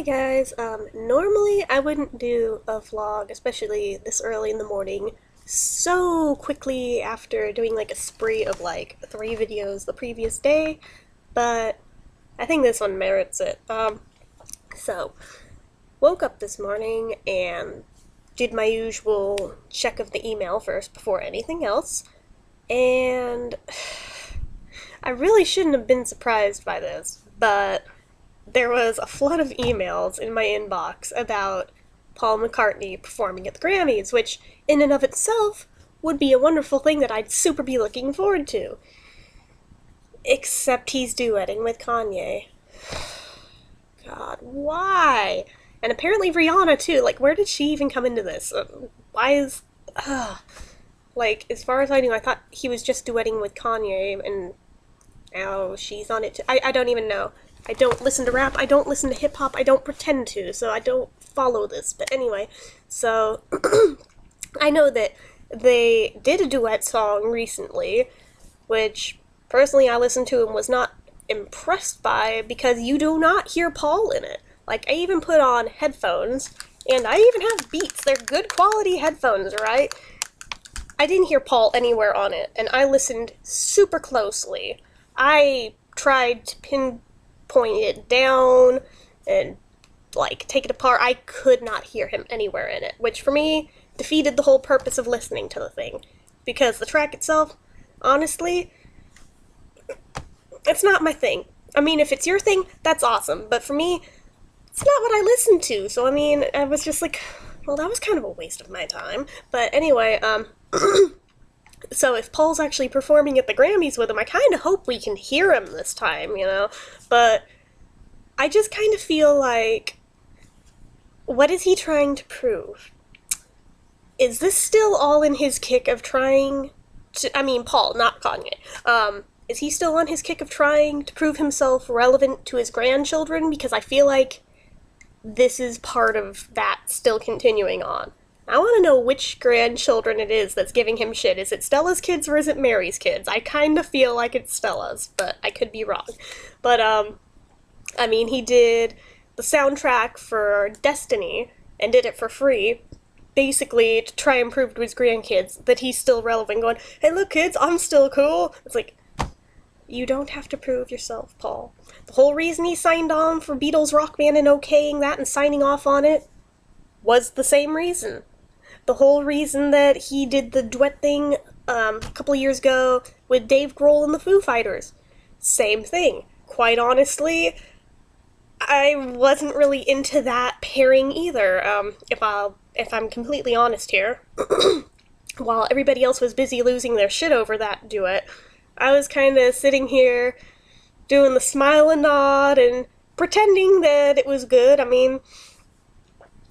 Guys, normally I wouldn't do a vlog, especially this early in the morning, so quickly after doing like a spree of like 3 videos the previous day, but I think this one merits it. So, woke up this morning and did my usual check of the email first before anything else, and I really shouldn't have been surprised by this, but there was a flood of emails in my inbox about Paul McCartney performing at the Grammys, which in and of itself would be a wonderful thing that I'd super be looking forward to. Except he's duetting with Kanye. God, why? And apparently Rihanna too. Like, where did she even come into this? Why is... Like, as far as I knew, I thought he was just duetting with Kanye, and now she's on it too. I don't even know. I don't listen to rap, I don't listen to hip-hop, I don't pretend to, so I don't follow this. But anyway, so I know that they did a duet song recently, which personally I listened to and was not impressed by because you do not hear Paul in it. Like, I even put on headphones, and I even have Beats. They're good quality headphones, right? I didn't hear Paul anywhere on it, and I listened super closely. I tried to pinpoint it down and like take it apart. I could not hear him anywhere in it, which for me defeated the whole purpose of listening to the thing, because the track itself, honestly, it's not my thing. I mean, if it's your thing, that's awesome, but for me, it's not what I listen to. So I mean, I was just like, well, that was kind of a waste of my time. But anyway, so if Paul's actually performing at the Grammys with him, I kind of hope we can hear him this time, you know? But I just kind of feel like, what is he trying to prove? Is this still all in his kick of trying to, I mean, Paul, not Kanye. Is he still on his kick of trying to prove himself relevant to his grandchildren? Because I feel like this is part of that still continuing on. I want to know which grandchildren it is that's giving him shit. Is it Stella's kids or is it Mary's kids? I kind of feel like it's Stella's, but I could be wrong. But, I mean, he did the soundtrack for Destiny and did it for free, basically to try and prove to his grandkids that he's still relevant, going, hey, look, kids, I'm still cool. It's like, you don't have to prove yourself, Paul. The whole reason he signed on for Beatles Rock Band and okaying that and signing off on it was the same reason. The whole reason that he did the duet thing a couple years ago with Dave Grohl and the Foo Fighters. Same thing. Quite honestly, I wasn't really into that pairing either, if I'm completely honest here. While everybody else was busy losing their shit over that duet, I was kind of sitting here doing the smile and nod and pretending that it was good. I mean,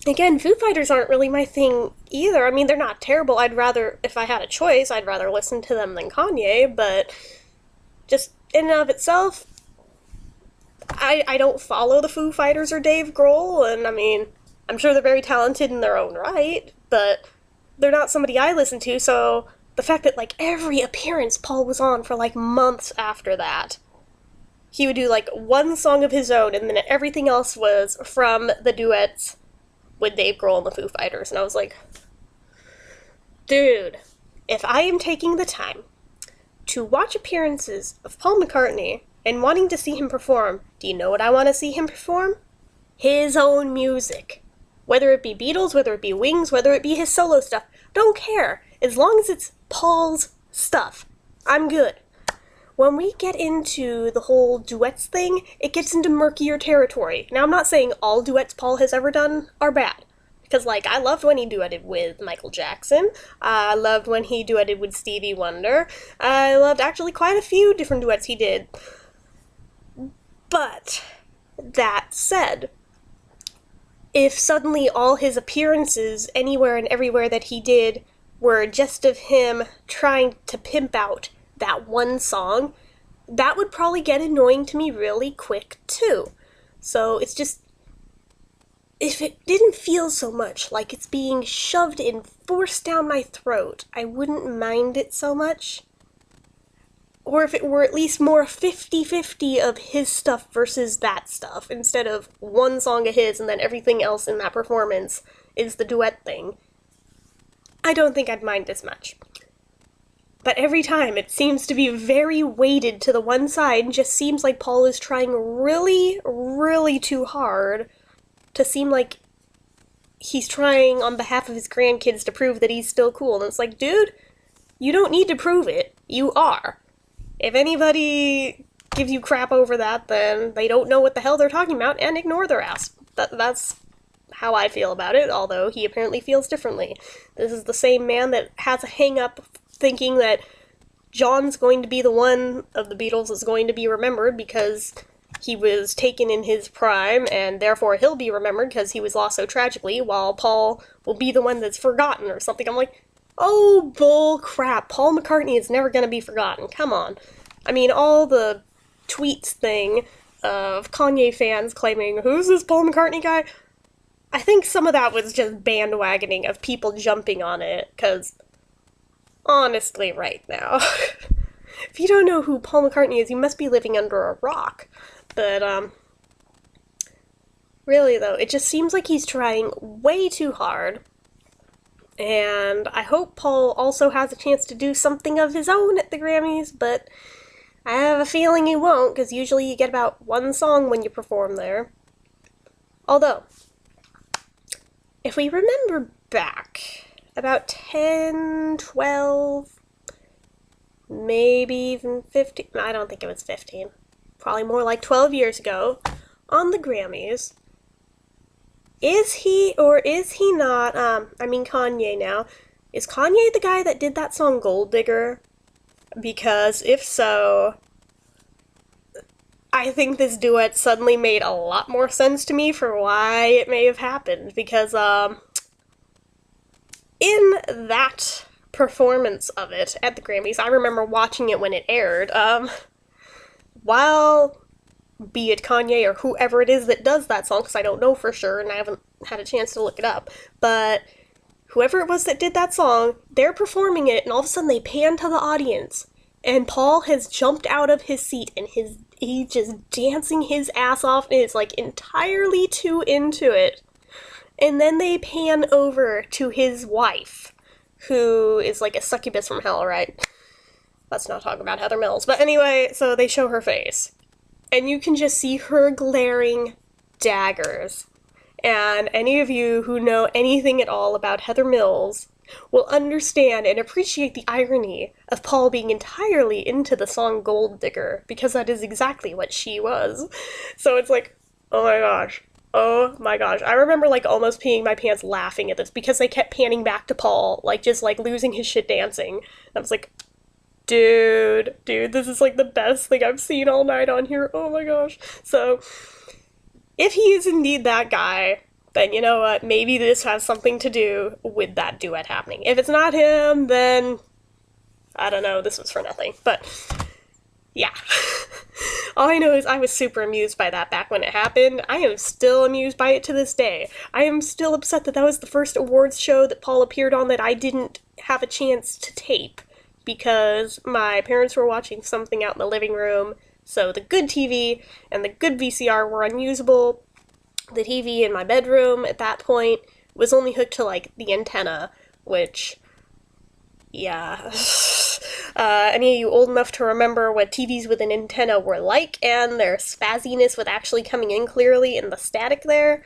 again, Foo Fighters aren't really my thing either. I mean, they're not terrible. If I had a choice, I'd rather listen to them than Kanye, but just in and of itself, I don't follow the Foo Fighters or Dave Grohl, and I mean, I'm sure they're very talented in their own right, but they're not somebody I listen to, so the fact that, like, every appearance Paul was on for, like, months after that, he would do, like, one song of his own, and then everything else was from the duets with Dave Grohl and the Foo Fighters, and I was like, dude, if I am taking the time to watch appearances of Paul McCartney and wanting to see him perform, do you know what I want to see him perform? His own music. Whether it be Beatles, whether it be Wings, whether it be his solo stuff, don't care. As long as it's Paul's stuff, I'm good. When we get into the whole duets thing, it gets into murkier territory. Now, I'm not saying all duets Paul has ever done are bad. Because, like, I loved when he duetted with Michael Jackson. I loved when he duetted with Stevie Wonder. I loved actually quite a few different duets he did. But, that said, if suddenly all his appearances anywhere and everywhere that he did were just of him trying to pimp out that one song, that would probably get annoying to me really quick too. So it's just, if it didn't feel so much like it's being shoved and forced down my throat, I wouldn't mind it so much. or if it were at least more 50-50 of his stuff versus that stuff, instead of one song of his and then everything else in that performance is the duet thing, I don't think I'd mind as much. But every time, it seems to be very weighted to the one side, and just seems like Paul is trying really, really too hard to seem like he's trying on behalf of his grandkids to prove that he's still cool. And it's like, dude, you don't need to prove it. You are. If anybody gives you crap over that, then they don't know what the hell they're talking about, and ignore their ass. That's how I feel about it, although he apparently feels differently. This is the same man that has a hang-up thinking that John's going to be the one of the Beatles that's going to be remembered because he was taken in his prime, and therefore he'll be remembered because he was lost so tragically, while Paul will be the one that's forgotten or something. I'm like, oh, bull crap. Paul McCartney is never going to be forgotten. Come on. I mean, all the tweets thing of Kanye fans claiming, who's this Paul McCartney guy? I think some of that was just bandwagoning of people jumping on it, because honestly, right now, if you don't know who Paul McCartney is, you must be living under a rock. But, really though, it just seems like he's trying way too hard, and I hope Paul also has a chance to do something of his own at the Grammys, but I have a feeling he won't, because usually you get about one song when you perform there. Although, if we remember back, about 10, 12, maybe even 15, I don't think it was 15, probably more like 12 years ago, on the Grammys, is he or is he not, Kanye now, is Kanye the guy that did that song Gold Digger? Because if so, I think this duet suddenly made a lot more sense to me for why it may have happened, because, in that performance of it at the Grammys, I remember watching it when it aired, while, be it Kanye or whoever it is that does that song, because I don't know for sure, and I haven't had a chance to look it up, but whoever it was that did that song, they're performing it, and all of a sudden they pan to the audience, and Paul has jumped out of his seat, and he's just dancing his ass off, and is, like, entirely too into it. And then they pan over to his wife, who is, like, a succubus from hell, right? Let's not talk about Heather Mills. But anyway, so they show her face. And you can just see her glaring daggers. And any of you who know anything at all about Heather Mills will understand and appreciate the irony of Paul being entirely into the song Gold Digger, because that is exactly what she was. So it's like, oh my gosh. Oh my gosh. I remember, like, almost peeing my pants laughing at this, because they kept panning back to Paul, like, just, like, losing his shit dancing. And I was like, dude, this is, like, the best thing I've seen all night on here. Oh my gosh. So, if he is indeed that guy, then you know what, maybe this has something to do with that duet happening. If it's not him, then, I don't know, this was for nothing. But, yeah. All I know is I was super amused by that back when it happened. I am still amused by it to this day. I am still upset that that was the first awards show that Paul appeared on that I didn't have a chance to tape, because my parents were watching something out in the living room, so the good TV and the good VCR were unusable. The TV in my bedroom at that point was only hooked to, like, the antenna, which, yeah. Any of you old enough to remember what TVs with an antenna were like, and their spazziness with actually coming in clearly and the static there?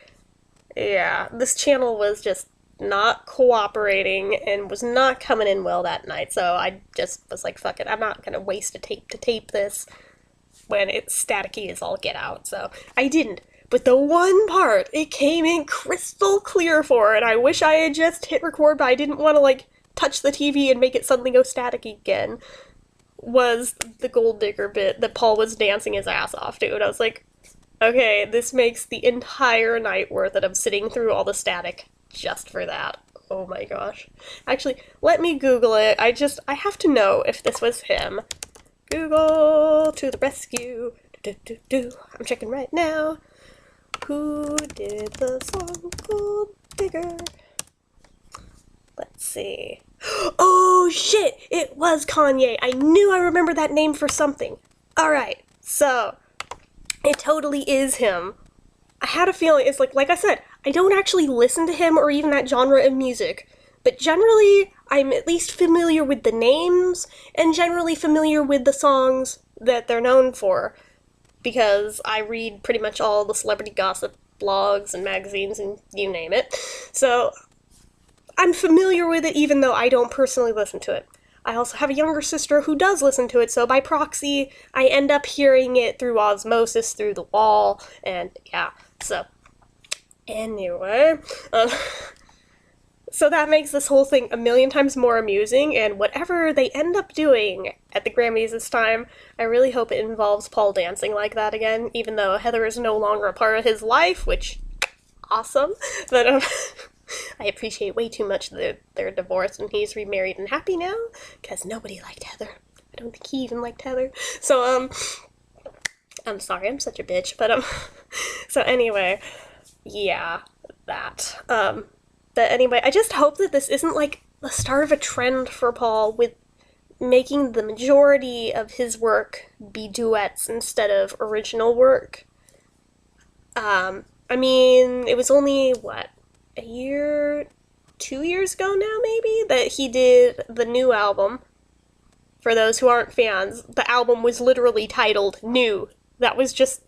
Yeah, this channel was just not cooperating and was not coming in well that night, so I just was like, fuck it, I'm not gonna waste a tape to tape this when it's staticky as all get out, so I didn't. But the one part it came in crystal clear for, and I wish I had just hit record, but I didn't want to, like, touch the TV and make it suddenly go static again, was the Gold Digger bit that Paul was dancing his ass off to, and I was like, okay, this makes the entire night worth it of sitting through all the static just for that. Oh my gosh. Actually, let me Google it. I have to know if this was him. Google to the rescue. I'm checking right now. Who did the song Gold Digger? Let's see. Oh, Oh shit, it was Kanye. I knew I remembered that name for something. Alright, so, it totally is him. I had a feeling, it's like I said, I don't actually listen to him or even that genre of music, but generally, I'm at least familiar with the names, and generally familiar with the songs that they're known for, because I read pretty much all the celebrity gossip blogs and magazines and you name it. So, I'm familiar with it even though I don't personally listen to it. I also have a younger sister who does listen to it, so by proxy, I end up hearing it through osmosis, through the wall, and yeah, so. Anyway, so that makes this whole thing a million times more amusing, and whatever they end up doing at the Grammys this time, I really hope it involves Paul dancing like that again, even though Heather is no longer a part of his life, which, awesome, but I appreciate way too much that they're divorced and he's remarried and happy now, because nobody liked Heather. I don't think he even liked Heather. So, I'm sorry, I'm such a bitch, but, so anyway, yeah, that. But anyway, I just hope that this isn't, like, the start of a trend for Paul with making the majority of his work be duets instead of original work. I mean, it was only, what, a year, 2 years ago now, maybe, that he did the new album. For those who aren't fans, the album was literally titled New. That was just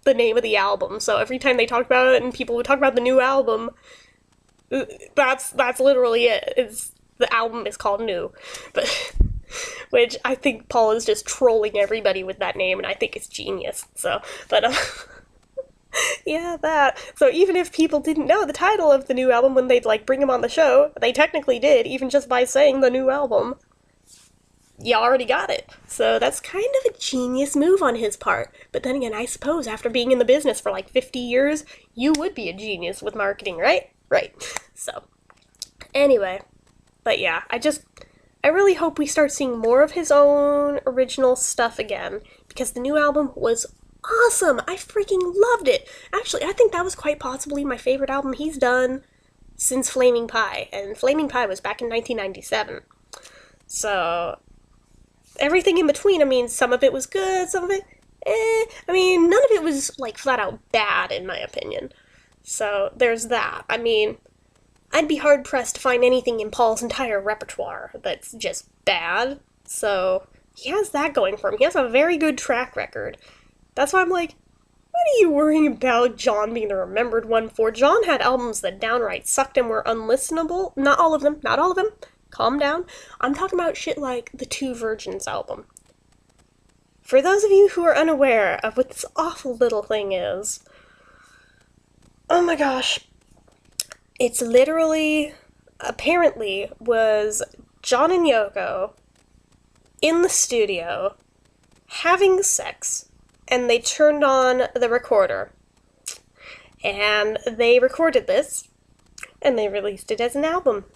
the name of the album, so every time they talked about it and people would talk about the new album, that's literally it. The album is called New. But, which I think Paul is just trolling everybody with that name, and I think it's genius, so, but, yeah, that. So even if people didn't know the title of the new album when they'd, like, bring him on the show, they technically did, even just by saying the new album. You already got it. So that's kind of a genius move on his part. But then again, I suppose after being in the business for like 50 years, you would be a genius with marketing, right? Right. So, anyway. But yeah, I really hope we start seeing more of his own original stuff again, because the new album was awesome! I freaking loved it! Actually, I think that was quite possibly my favorite album he's done since Flaming Pie, and Flaming Pie was back in 1997. So, everything in between, I mean, some of it was good, some of it, I mean, none of it was, like, flat out bad, in my opinion. So, there's that. I mean, I'd be hard-pressed to find anything in Paul's entire repertoire that's just bad, so he has that going for him. He has a very good track record. That's why I'm like, what are you worrying about John being the remembered one for? John had albums that downright sucked and were unlistenable. Not all of them, not all of them. Calm down. I'm talking about shit like the Two Virgins album. For those of you who are unaware of what this awful little thing is, oh my gosh, it's literally, apparently, was John and Yoko in the studio having sex, and they turned on the recorder. And they recorded this, and they released it as an album.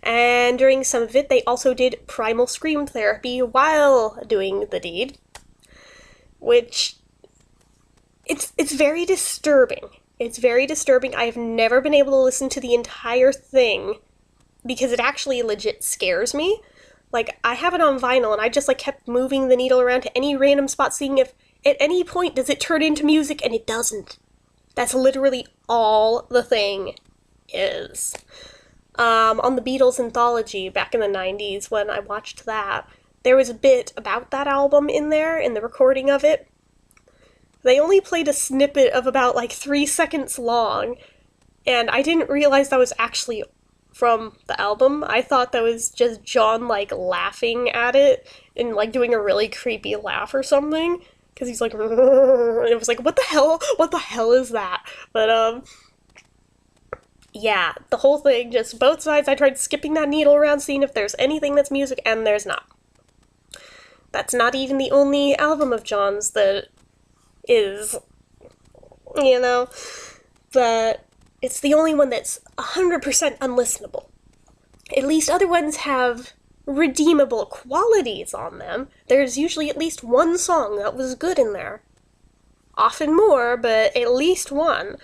And during some of it, they also did primal scream therapy while doing the deed. Which, it's very disturbing. It's very disturbing. I have never been able to listen to the entire thing because it actually legit scares me. Like, I have it on vinyl and I just, like, kept moving the needle around to any random spot, seeing if at any point does it turn into music, and it doesn't. That's literally all the thing is. On the Beatles anthology back in the 90s, when I watched that, there was a bit about that album in there, in the recording of it. They only played a snippet of about, like, 3 seconds long, and I didn't realize that was actually from the album. I thought that was just John, like, laughing at it, and, like, doing a really creepy laugh or something, because he's like, and it was like, what the hell is that? But, yeah, the whole thing, just both sides, I tried skipping that needle around, seeing if there's anything that's music, and there's not. That's not even the only album of John's that is, you know, but it's the only one that's 100% unlistenable. At least other ones have redeemable qualities on them. There's usually at least one song that was good in there. Often more, but at least one.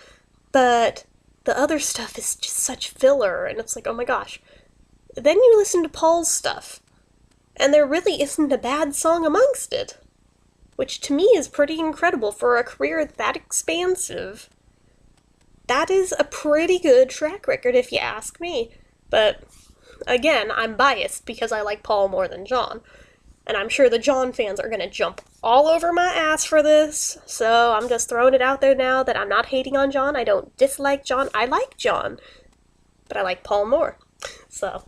But the other stuff is just such filler, and it's like, oh my gosh. then you listen to Paul's stuff, and there really isn't a bad song amongst it. Which to me is pretty incredible for a career that expansive. That is a pretty good track record if you ask me. But again, I'm biased because I like Paul more than John. And I'm sure the John fans are gonna jump all over my ass for this, so I'm just throwing it out there now that I'm not hating on John. I don't dislike John. I like John, but I like Paul more. So,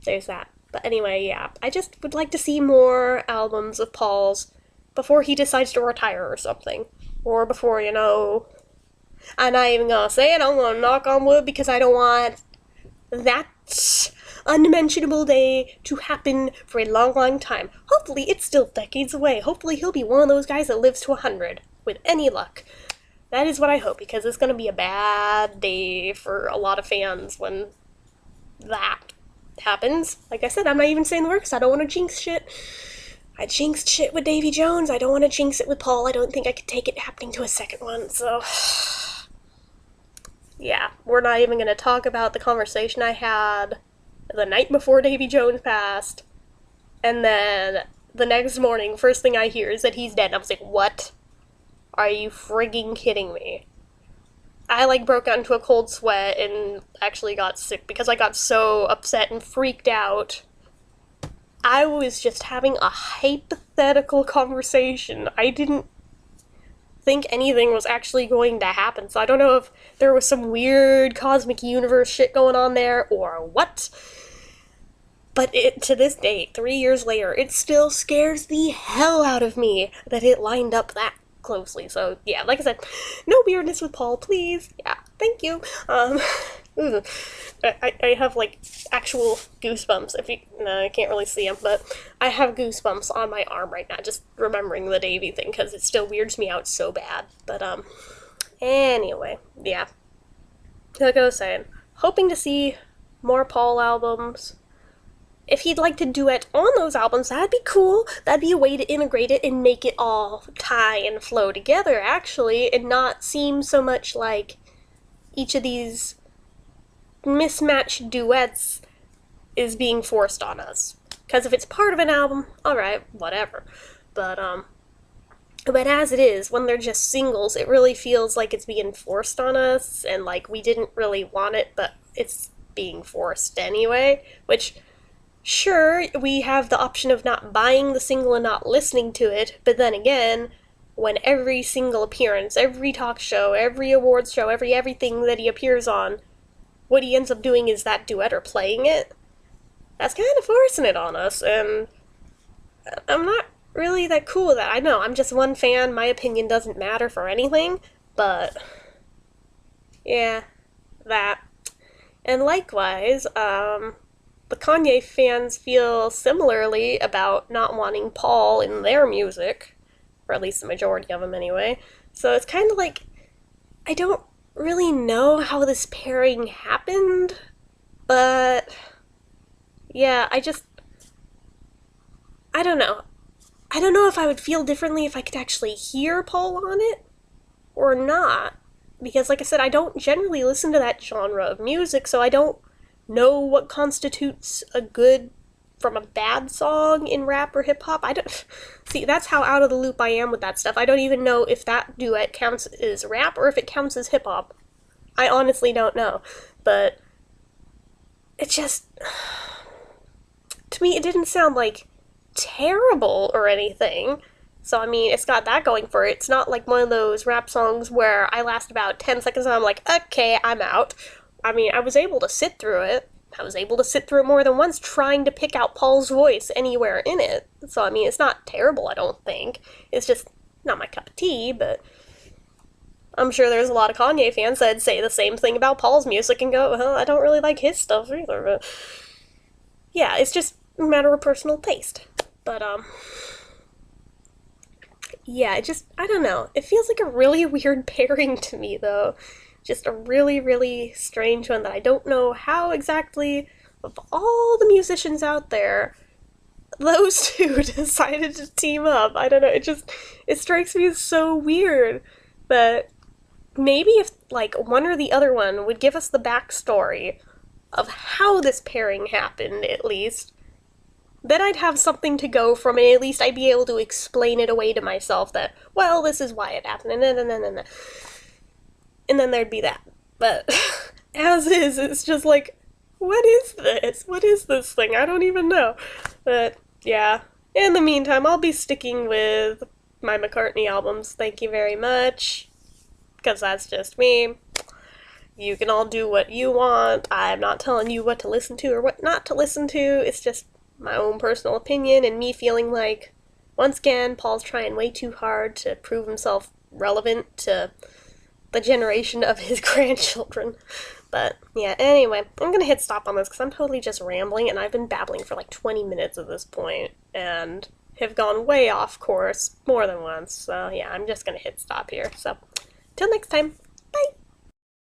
there's that. But anyway, yeah, I just would like to see more albums of Paul's before he decides to retire or something. Or before, I'm not even gonna say it, I'm gonna knock on wood because I don't want that unmentionable day to happen for a long, long time. Hopefully it's still decades away. Hopefully he'll be one of those guys that lives to 100, with any luck. That is what I hope, because it's gonna be a bad day for a lot of fans when that happens. Like I said, I'm not even saying the works. I don't want to jinx shit. I jinxed shit with Davy Jones. I don't want to jinx it with Paul. I don't think I could take it happening to a second one, so... yeah, we're not even going to talk about the conversation I had the night before Davy Jones passed, and then the next morning, first thing I hear is that he's dead, and I was like, what? Are you frigging kidding me? I, broke out into a cold sweat and actually got sick because I got so upset and freaked out. I was just having a hypothetical conversation. I didn't think anything was actually going to happen, so I don't know if there was some weird cosmic universe shit going on there or what. But to this day, 3 years later, it still scares the hell out of me that it lined up that closely. So yeah, like I said, no weirdness with Paul, please. Yeah, thank you. I have actual goosebumps. I can't really see them, but I have goosebumps on my arm right now just remembering the Davy thing because it still weirds me out so bad. But anyway, yeah. Like I was saying, hoping to see more Paul albums. If he'd like to duet on those albums, that'd be cool. That'd be a way to integrate it and make it all tie and flow together, actually, and not seem so much like each of these mismatched duets is being forced on us. Because if it's part of an album, alright, whatever. But as it is, when they're just singles, it really feels like it's being forced on us, and we didn't really want it, but it's being forced anyway, which... sure, we have the option of not buying the single and not listening to it, but then again, when every single appearance, every talk show, every awards show, everything that he appears on, what he ends up doing is that duet or playing it, that's kind of forcing it on us, and I'm not really that cool with that. I know, I'm just one fan, my opinion doesn't matter for anything, but yeah, that. And likewise, the Kanye fans feel similarly about not wanting Paul in their music, or at least the majority of them anyway. So it's kind of I don't really know how this pairing happened, but yeah, I don't know. I don't know if I would feel differently if I could actually hear Paul on it, or not. Because like I said, I don't generally listen to that genre of music, so I don't know what constitutes a good from a bad song in rap or hip-hop. I don't... See, that's how out of the loop I am with that stuff. I don't even know if that duet counts as rap or if it counts as hip-hop. I honestly don't know. But it just... to me, it didn't sound terrible or anything. So, I mean, it's got that going for it. It's not like one of those rap songs where I last about 10 seconds and I'm like, okay, I'm out. I mean, I was able to sit through it. I was able to sit through it more than once trying to pick out Paul's voice anywhere in it. So, I mean, it's not terrible, I don't think. It's just not my cup of tea, but I'm sure there's a lot of Kanye fans that'd say the same thing about Paul's music and go, well, I don't really like his stuff either, but yeah, it's just a matter of personal taste. But, yeah, I don't know. It feels like a really weird pairing to me, though. Just a really, really strange one that I don't know how exactly, of all the musicians out there, those two decided to team up. I don't know, it strikes me as so weird that maybe if, one or the other one would give us the backstory of how this pairing happened, at least, then I'd have something to go from, and at least I'd be able to explain it away to myself that, well, this is why it happened, and then there'd be that. But as is, it's just like, what is this? What is this thing? I don't even know. But yeah, in the meantime, I'll be sticking with my McCartney albums. Thank you very much, because that's just me. You can all do what you want. I'm not telling you what to listen to or what not to listen to. It's just my own personal opinion and me feeling like, once again, Paul's trying way too hard to prove himself relevant to the generation of his grandchildren. But yeah, anyway, I'm gonna hit stop on this because I'm totally just rambling and I've been babbling for like 20 minutes at this point and have gone way off course more than once. So yeah, I'm just gonna hit stop here. So, till next time, bye!